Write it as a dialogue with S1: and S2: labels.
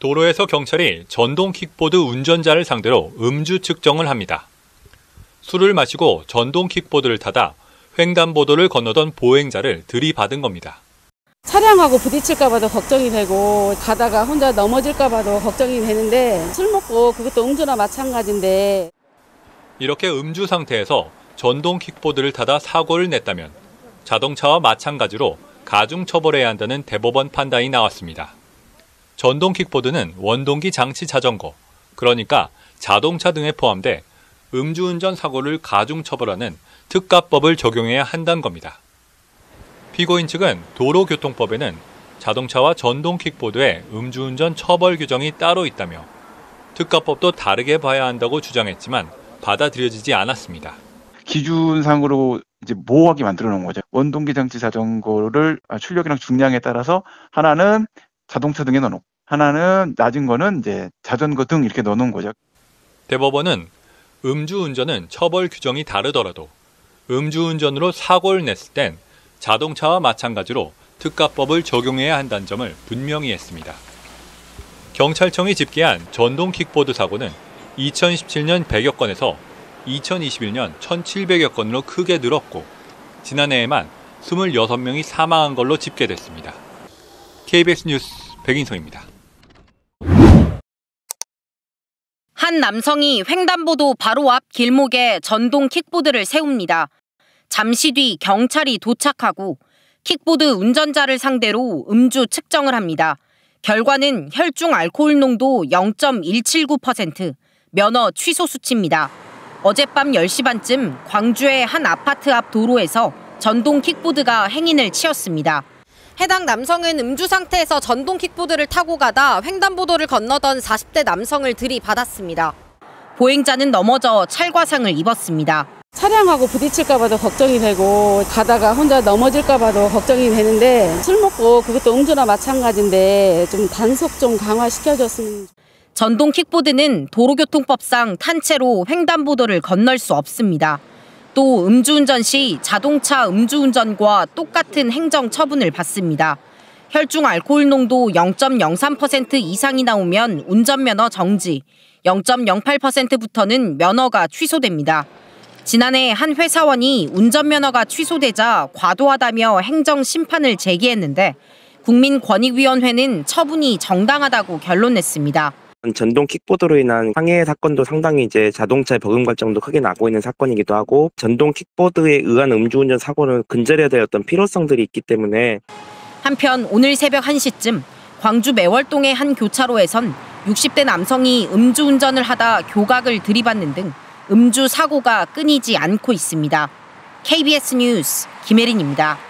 S1: 도로에서 경찰이 전동 킥보드 운전자를 상대로 음주 측정을 합니다. 술을 마시고 전동 킥보드를 타다 횡단보도를 건너던 보행자를 들이받은 겁니다.
S2: 차량하고 부딪힐까 봐도 걱정이 되고 가다가 혼자 넘어질까 봐도 걱정이 되는데 술 먹고 그것도 음주나 마찬가지인데
S1: 이렇게 음주 상태에서 전동 킥보드를 타다 사고를 냈다면 자동차와 마찬가지로 가중 처벌해야 한다는 대법원 판단이 나왔습니다. 전동 킥보드는 원동기 장치 자전거, 그러니까 자동차 등에 포함돼 음주운전 사고를 가중 처벌하는 특가법을 적용해야 한다는 겁니다. 피고인 측은 도로교통법에는 자동차와 전동 킥보드의 음주운전 처벌 규정이 따로 있다며 특가법도 다르게 봐야 한다고 주장했지만 받아들여지지 않았습니다.
S3: 기준상으로 이제 모호하게 만들어 놓은 거죠. 원동기 장치 자전거를 출력이랑 중량에 따라서 하나는 자동차 등에 넣어놓고 하나는 낮은 거는 이제 자전거 등 이렇게 넣어놓은 거죠.
S1: 대법원은 음주운전은 처벌 규정이 다르더라도 음주운전으로 사고를 냈을 땐 자동차와 마찬가지로 특가법을 적용해야 한다는 점을 분명히 했습니다. 경찰청이 집계한 전동 킥보드 사고는 2017년 100여 건에서 2021년 1,700여 건으로 크게 늘었고 지난해에만 26명이 사망한 걸로 집계됐습니다. KBS 뉴스 백인성입니다.
S4: 한 남성이 횡단보도 바로 앞 길목에 전동 킥보드를 세웁니다. 잠시 뒤 경찰이 도착하고 킥보드 운전자를 상대로 음주 측정을 합니다. 결과는 혈중 알코올 농도 0.179%, 면허 취소 수치입니다. 어젯밤 10시 반쯤 광주의 한 아파트 앞 도로에서 전동 킥보드가 행인을 치었습니다. 해당 남성은 음주 상태에서 전동 킥보드를 타고 가다 횡단보도를 건너던 40대 남성을 들이받았습니다. 보행자는 넘어져 찰과상을 입었습니다.
S2: 차량하고 부딪힐까 봐도 걱정이 되고 가다가 혼자 넘어질까 봐도 걱정이 되는데 술 먹고 그것도 음주나 마찬가지인데 좀 단속 좀 강화시켜줬으면.
S4: 전동 킥보드는 도로교통법상 탄 채로 횡단보도를 건널 수 없습니다. 또 음주운전 시 자동차 음주운전과 똑같은 행정 처분을 받습니다. 혈중 알코올 농도 0.03% 이상이 나오면 운전면허 정지, 0.08%부터는 면허가 취소됩니다. 지난해 한 회사원이 운전면허가 취소되자 과도하다며 행정심판을 제기했는데 국민권익위원회는 처분이 정당하다고 결론냈습니다.
S5: 전동 킥보드로 인한 상해 사건도 상당히 이제 자동차의 버금 갈증도 크게 나고 있는 사건이기도 하고 전동 킥보드에 의한 음주운전 사고는 근절해야 될 어떤 필요성들이 있기 때문에
S4: 한편 오늘 새벽 1시쯤 광주 매월동의 한 교차로에선 60대 남성이 음주운전을 하다 교각을 들이받는 등 음주 사고가 끊이지 않고 있습니다. KBS 뉴스 김혜린입니다.